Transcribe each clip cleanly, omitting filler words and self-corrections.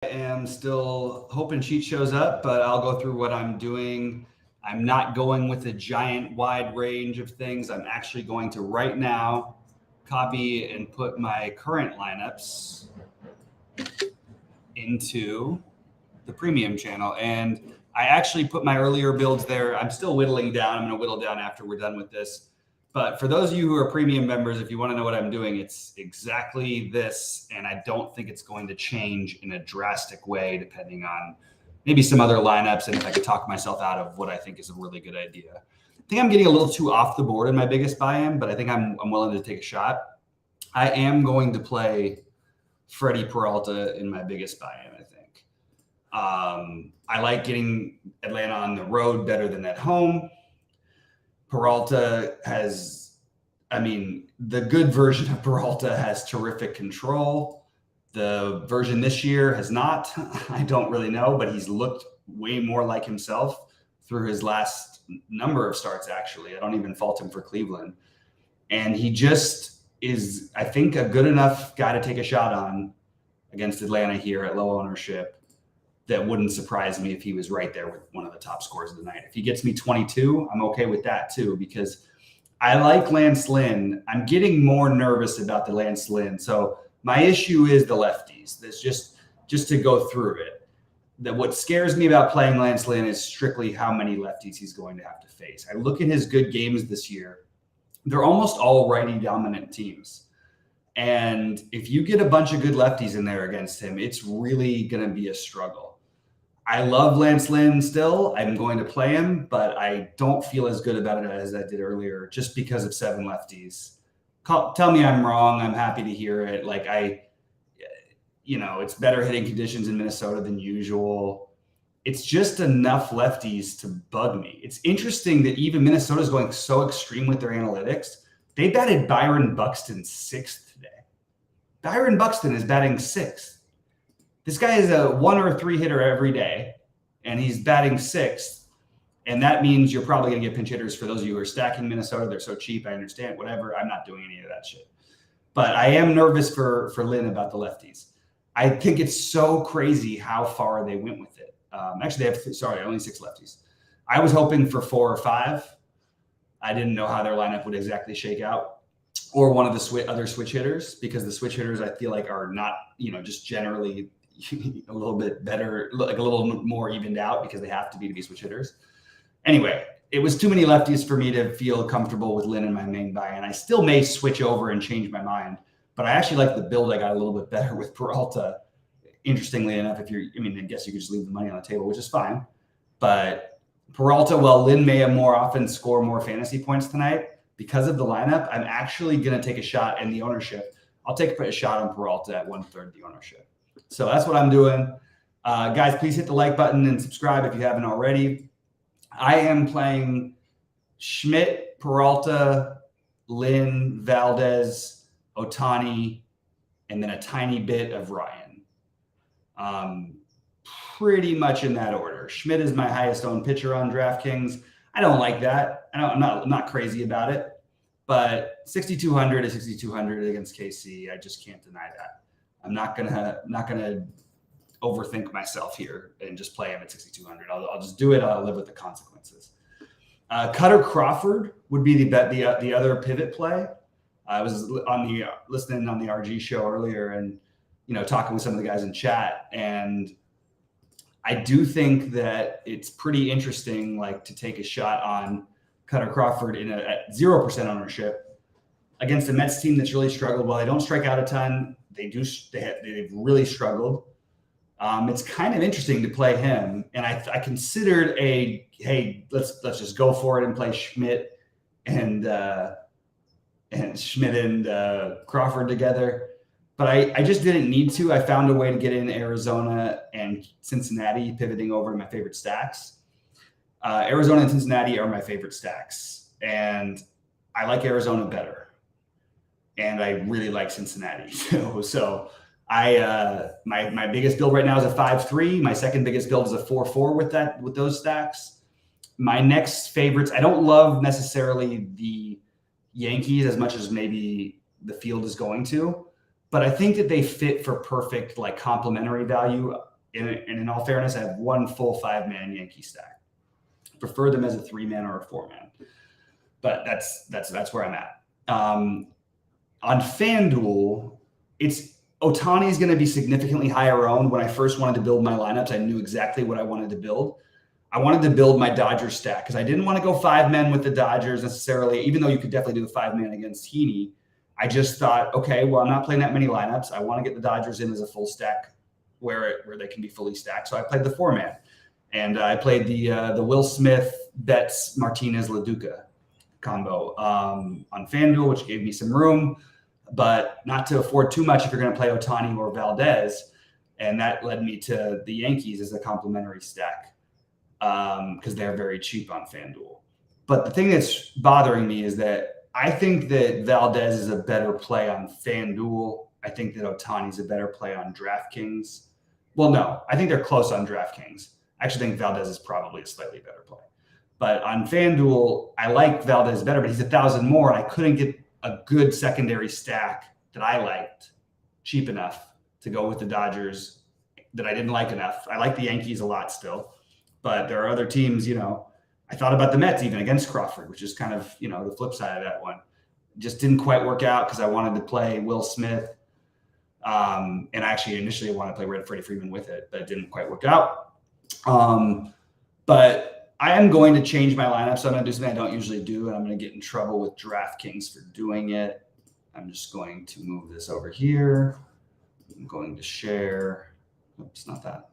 am still hoping Cheat shows up, but I'll go through what I'm doing. I'm not going with a giant wide range of things. I'm actually going to right now copy and put my current lineups into the premium channel. And I actually put my earlier builds there. I'm still whittling down. I'm going to whittle down after we're done with this. But for those of you who are premium members, if you want to know what I'm doing, it's exactly this. And I don't think it's going to change in a drastic way, depending on maybe some other lineups. And if I could talk myself out of what I think is a really good idea. I think I'm getting a little too off the board in my biggest buy-in, but I think I'm willing to take a shot. I am going to play Freddie Peralta in my biggest buy-in, I think. I like getting Atlanta on the road better than at home. Peralta has, the good version of Peralta has terrific control. The version this year has not. I don't really know, but he's looked way more like himself through his last number of starts, actually. I don't even fault him for Cleveland. And he just is, I think, a good enough guy to take a shot on against Atlanta here at low ownership. That wouldn't surprise me if he was right there with one of the top scores of the night. If he gets me 22, I'm okay with that too, because I like Lance Lynn. I'm getting more nervous about the Lance Lynn. So my issue is the lefties. That's just to go through it. That what scares me about playing Lance Lynn is strictly how many lefties he's going to have to face. I look at his good games this year. They're almost all righty dominant teams. And if you get a bunch of good lefties in there against him, it's really going to be a struggle. I love Lance Lynn still. I'm going to play him, but I don't feel as good about it as I did earlier just because of 7 lefties. Tell me I'm wrong. I'm happy to hear it. It's better hitting conditions in Minnesota than usual. It's just enough lefties to bug me. It's interesting that even Minnesota's going so extreme with their analytics. They batted Byron Buxton 6th today. Byron Buxton is batting 6th. This guy is a 1 or 3 hitter every day, and he's batting 6th. And that means you're probably going to get pinch hitters. For those of you who are stacking Minnesota, they're so cheap. I understand, whatever. I'm not doing any of that shit. But I am nervous for Lynn about the lefties. I think it's so crazy how far they went with it. Actually, they have, only 6 lefties. I was hoping for 4 or 5. I didn't know how their lineup would exactly shake out. Or one of the other switch hitters, because the switch hitters I feel like are not, just generally a little bit better, like a little more evened out because they have to be switch hitters. Anyway, it was too many lefties for me to feel comfortable with Lynn in my main buy, and I still may switch over and change my mind. But I actually like the build I got a little bit better with Peralta. Interestingly enough, I guess you could just leave the money on the table, which is fine. But Peralta, while Lynn may have more often score more fantasy points tonight, because of the lineup, I'm actually going to take a shot in the ownership. I'll take a shot on Peralta at 1/3 the ownership. So that's what I'm doing. Guys, please hit the like button and subscribe if you haven't already. I am playing Schmidt, Peralta, Lynn, Valdez, Ohtani, and then a tiny bit of Ryan. Pretty much in that order. Schmidt is my highest owned pitcher on DraftKings. I don't like that. I'm not crazy about it. But 6,200 is 6,200 against KC. I just can't deny that. I'm not gonna overthink myself here and just play him at 6,200. I'll just do it. I'll live with the consequences. Cutter Crawford would be the other pivot play. I was listening on the RG show earlier and talking with some of the guys in chat, and I do think that it's pretty interesting, to take a shot on Cutter Crawford at 0% ownership against a Mets team that's really struggled. While they don't strike out a ton, they've really struggled. It's kind of interesting to play him, and I considered hey, let's just go for it and play Schmidt and Crawford together. But I just didn't need to. I found a way to get in Arizona and Cincinnati, pivoting over to my favorite stacks. Arizona and Cincinnati are my favorite stacks, and I like Arizona better. And I really like Cincinnati. So my biggest build right now is a 5-3. My second biggest build is a 4-4 with those stacks. My next favorites, I don't love necessarily the Yankees as much as maybe the field is going to, but I think that they fit for perfect complementary value. And in all fairness, I have one full 5-man Yankee stack. Prefer them as a 3-man or a 4-man, but that's where I'm at. On FanDuel, Ohtani is going to be significantly higher owned. When I first wanted to build my lineups, I knew exactly what I wanted to build. I wanted to build my Dodgers stack because I didn't want to go 5-men with the Dodgers necessarily, even though you could definitely do the 5-man against Heaney. I just thought, okay, well, I'm not playing that many lineups. I want to get the Dodgers in as a full stack where they can be fully stacked. So I played the 4-man, and I played the Will Smith, Betts, Martinez, LaDuca combo on FanDuel, which gave me some room, but not to afford too much if you're going to play Ohtani or Valdez. And that led me to the Yankees as a complementary stack because they're very cheap on FanDuel. But the thing that's bothering me is that I think that Valdez is a better play on FanDuel. I think that Ohtani is a better play on DraftKings. Well, no, I think they're close on DraftKings. I actually think Valdez is probably a slightly better play. But on FanDuel, I like Valdez better, but he's 1,000 more, and I couldn't get a good secondary stack that I liked cheap enough to go with the Dodgers that I didn't like enough. I like the Yankees a lot still, but there are other teams, I thought about the Mets even against Crawford, which is kind of, the flip side of that one. Just didn't quite work out because I wanted to play Will Smith. And actually initially I wanted to play Freddie Freeman with it, but it didn't quite work out. But I am going to change my lineup. So I'm going to do something I don't usually do, and I'm going to get in trouble with DraftKings for doing it. I'm just going to move this over here. I'm going to share. Oops, not that.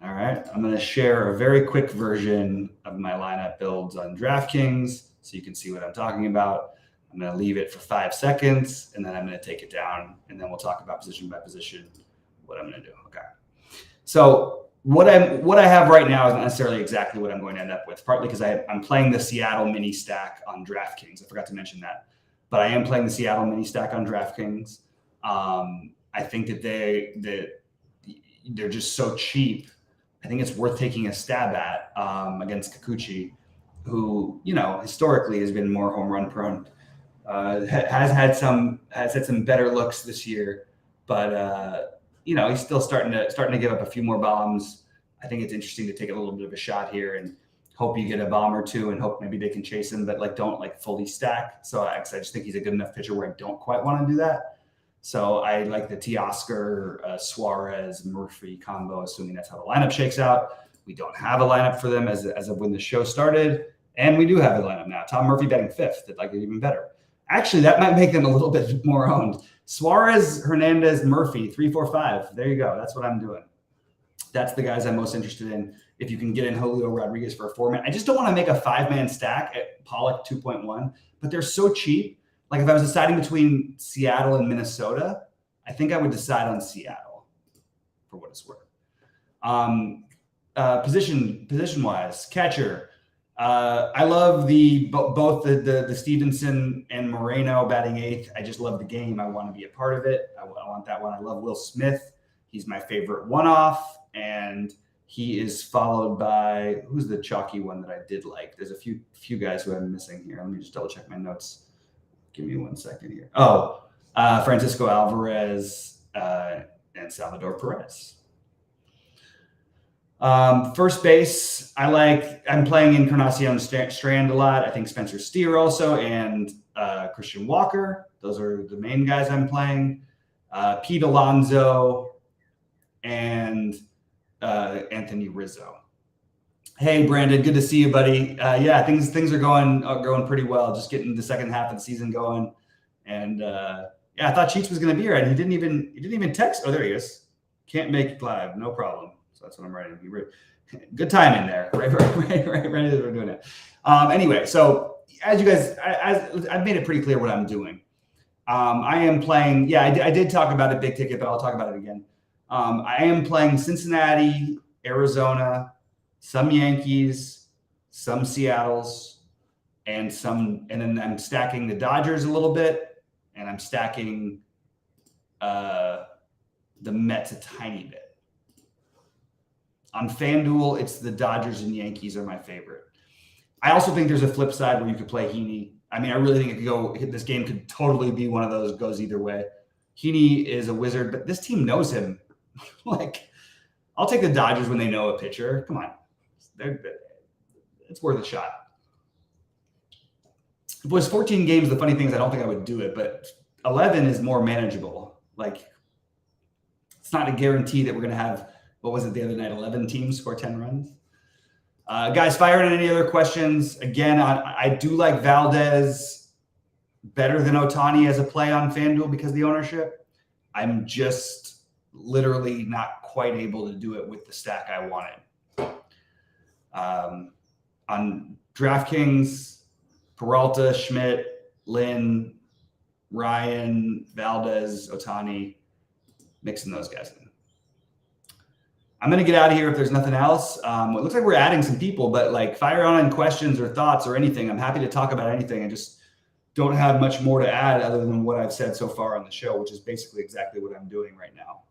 All right. I'm going to share a very quick version of my lineup builds on DraftKings so you can see what I'm talking about. I'm going to leave it for 5 seconds, and then I'm going to take it down, and then we'll talk about position by position, what I'm going to do. Okay. So what I have right now is not necessarily exactly what I'm going to end up with, partly because I'm playing the Seattle mini stack on DraftKings. I forgot to mention that, but I am playing the Seattle mini stack on DraftKings. I think that they're just so cheap. I think it's worth taking a stab at against Kikuchi, who historically has been more home run prone. Has had some better looks this year, but he's still starting to give up a few more bombs. I think it's interesting to take a little bit of a shot here and hope you get a bomb or two and hope maybe they can chase him, but don't fully stack. So I just think he's a good enough pitcher where I don't quite want to do that. So I like the Teoscar, Suarez, Murphy combo, assuming that's how the lineup shakes out. We don't have a lineup for them as of when the show started, and we do have a lineup now. Tom Murphy batting 5th. I'd like it even better. Actually, that might make them a little bit more owned. Suarez, Hernandez, Murphy, 3, 4, 5. There you go. That's what I'm doing. That's the guys I'm most interested in. If you can get in Julio Rodriguez for a 4-man, I just don't want to make a 5-man stack at Pollock 2.1, but they're so cheap. Like if I was deciding between Seattle and Minnesota, I think I would decide on Seattle for what it's worth. Position wise, catcher. I love both the Stevenson and Moreno batting 8th. I just love the game. I want to be a part of it. I want that one. I love Will Smith. He's my favorite one-off, and he is followed by who's the chalky one that I did like. There's a few guys who I'm missing here. Let me just double check my notes. Give me 1 second here. Francisco Alvarez and Salvador Perez. First base, I'm playing Encarnacion Strand a lot. I think Spencer Steer also, and Christian Walker. Those are the main guys I'm playing. Pete Alonso and Anthony Rizzo. Hey, Brandon, good to see you, buddy. Things are going pretty well. Just getting the second half of the season going, and I thought Cheats was going to be here, and he didn't even text. Oh, there he is. Can't make it live, no problem. So that's what I'm writing. Good timing there, right as we're doing it. Anyway, so as you guys, I've made it pretty clear what I'm doing. I am playing. Yeah, I did talk about it big ticket, but I'll talk about it again. I am playing Cincinnati, Arizona, some Yankees, some Seattles, and then I'm stacking the Dodgers a little bit, and I'm stacking the Mets a tiny bit. On FanDuel, it's the Dodgers and Yankees are my favorite. I also think there's a flip side where you could play Heaney. I mean, I really think this game could totally be one of those goes either way. Heaney is a wizard, but this team knows him. I'll take the Dodgers when they know a pitcher. Come on. It's worth a shot. If it was 14 games, the funny thing is I don't think I would do it, but 11 is more manageable. Like, it's not a guarantee that we're going to have, what was it the other night, 11 teams score 10 runs? Guys, fire in any other questions. Again, I do like Valdez better than Ohtani as a play on FanDuel because of the ownership. I'm just literally not quite able to do it with the stack I wanted. On DraftKings, Peralta, Schmidt, Lynn, Ryan, Valdez, Ohtani, mixing those guys in. I'm going to get out of here if there's nothing else. It looks like we're adding some people, but like fire on questions or thoughts or anything. I'm happy to talk about anything. I just don't have much more to add other than what I've said so far on the show, which is basically exactly what I'm doing right now.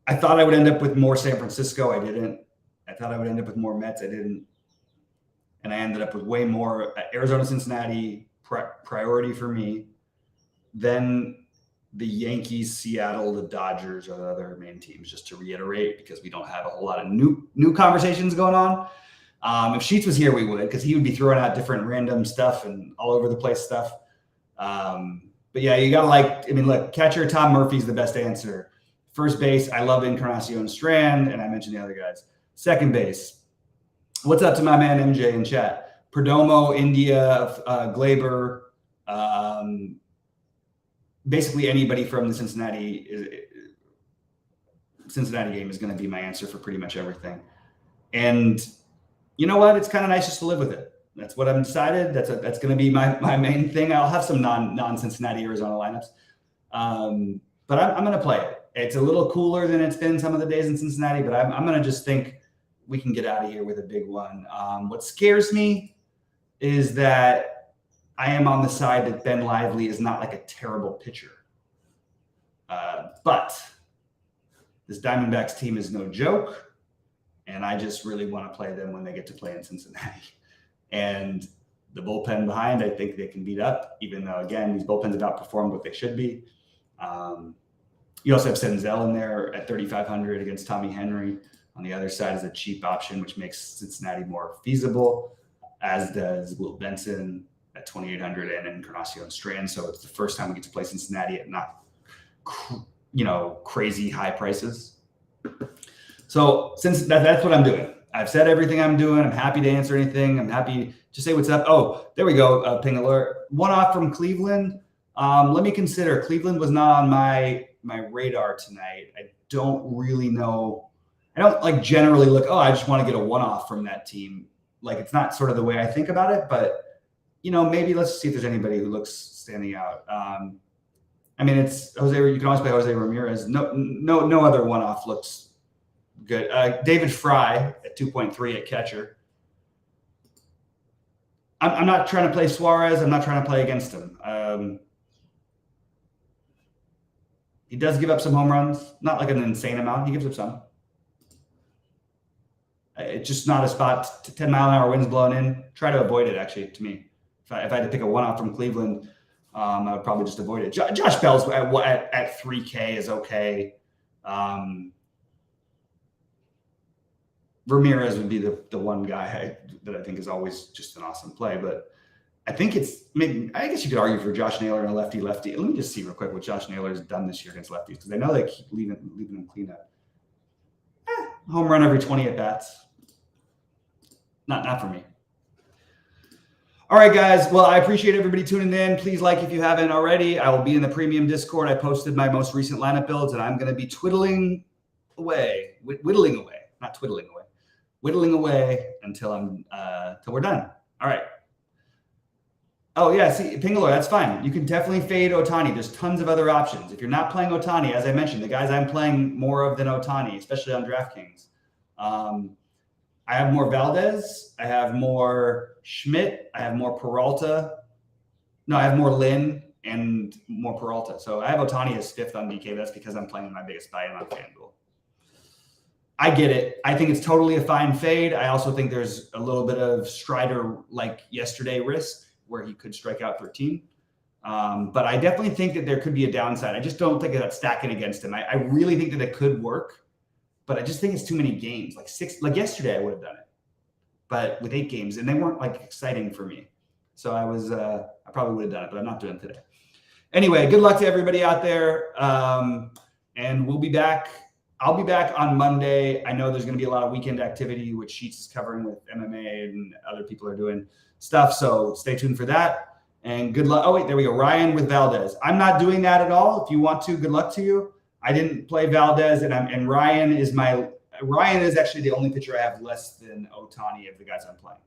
I thought I would end up with more San Francisco. I didn't. I thought I would end up with more Mets. I didn't. And I ended up with way more Arizona, Cincinnati priority for me. Then the Yankees, Seattle, the Dodgers are the other main teams, just to reiterate, because we don't have a whole lot of new conversations going on. If Sheets was here, we would, because he would be throwing out different random stuff and all over the place stuff. But yeah, you got to look, catcher Tom Murphy's the best answer. First base, I love Encarnacion Strand, and I mentioned the other guys. Second base, what's up to my man MJ in chat? Perdomo, India, Glaber, basically anybody from the Cincinnati game is going to be my answer for pretty much everything. And you know what? It's kind of nice just to live with it. That's what I'm decided. That's going to be my main thing. I'll have some non-Cincinnati Arizona lineups. But I'm going to play it. It's a little cooler than it's been some of the days in Cincinnati, but I'm going to just think we can get out of here with a big one. What scares me is that I am on the side that Ben Lively is not like a terrible pitcher. But this Diamondbacks team is no joke, and I just really want to play them when they get to play in Cincinnati. And the bullpen behind, I think they can beat up, even though, again, these bullpens have outperformed what they should be. You also have Senzel in there at 3,500 against Tommy Henry. On the other side is a cheap option, which makes Cincinnati more feasible, as does Will Benson at 2,800 and Encarnacion Strand. So it's the first time we get to play Cincinnati at not, crazy high prices. So since that's what I'm doing. I've said everything I'm doing. I'm happy to answer anything. I'm happy to say what's up. Oh, there we go. Ping alert. One off from Cleveland. Let me consider. Cleveland was not on my radar tonight. I don't really know. I don't generally look, I just want to get a one-off from that team. It's not sort of the way I think about it, but maybe let's see if there's anybody who looks standing out. It's Jose. You can always play Jose Ramirez. No other one-off looks good. David Fry at 2.3 at catcher. I'm not trying to play Suarez. I'm not trying to play against him. He does give up some home runs, not like an insane amount. He gives up some. It's just not a spot. 10-mile-an-hour winds blowing in. Try to avoid it, actually, to me. If I had to pick a one-off from Cleveland, I would probably just avoid it. Josh Bell's at 3K is okay. Ramirez would be the one guy that I think is always just an awesome play. But I think I guess you could argue for Josh Naylor and a lefty-lefty. Let me just see real quick what Josh Naylor has done this year against lefties, because I know they keep leaving him clean up. Home run every 20 at-bats. Not for me. All right, guys. Well, I appreciate everybody tuning in. Please like if you haven't already. I will be in the premium Discord. I posted my most recent lineup builds, and I'm going to be whittling away until we're done. All right. Oh, yeah. See, Pingalo, that's fine. You can definitely fade Ohtani. There's tons of other options. If you're not playing Ohtani, as I mentioned, the guys I'm playing more of than Ohtani, especially on DraftKings. I have more Valdez. I have more Schmidt. I have more Peralta. No, I have more Lynn and more Peralta. So I have Ohtani as fifth on DK. That's because I'm playing my biggest buy-in on FanDuel. I get it. I think it's totally a fine fade. I also think there's a little bit of Strider like yesterday risk where he could strike out 13. But I definitely think that there could be a downside. I just don't think that's stacking against him. I really think that it could work, but I just think it's too many games. Like yesterday, I would have done it, but with 8 games, and they weren't like exciting for me. So I probably would have done it, but I'm not doing it today. Anyway, good luck to everybody out there. And we'll be back. I'll be back on Monday. I know there's going to be a lot of weekend activity, which Sheets is covering with MMA and other people are doing stuff. So stay tuned for that. And good luck. Oh, wait, there we go. Ryan with Valdez. I'm not doing that at all. If you want to, good luck to you. I didn't play Valdez, and Ryan is actually the only pitcher I have less than Ohtani of the guys I'm playing.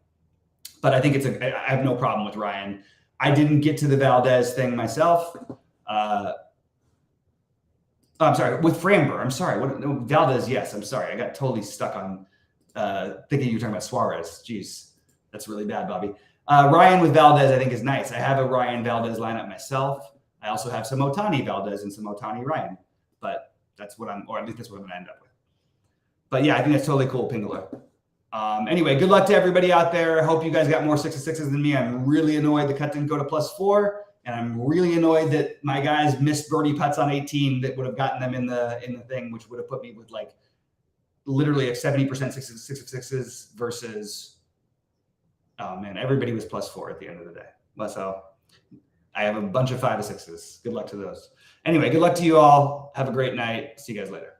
But I think I have no problem with Ryan. I didn't get to the Valdez thing myself. I'm sorry, with Framber. I'm sorry. No, Valdez, yes. I'm sorry. I got totally stuck on thinking you were talking about Suarez. Jeez, that's really bad, Bobby. Ryan with Valdez, I think, is nice. I have a Ryan Valdez lineup myself. I also have some Ohtani Valdez and some Ohtani Ryan. But that's what or at least that's what I'm going to end up with. But yeah, I think that's totally cool, Pingler. Anyway, good luck to everybody out there. I hope you guys got more 6-6s than me. I'm really annoyed the cut didn't go to +4. And I'm really annoyed that my guys missed birdie putts on 18 that would have gotten them in the thing, which would have put me with like literally a 70% 6-6s versus, oh man, everybody was +4 at the end of the day. So I have a bunch of 5-6s. Good luck to those. Anyway, good luck to you all. Have a great night. See you guys later.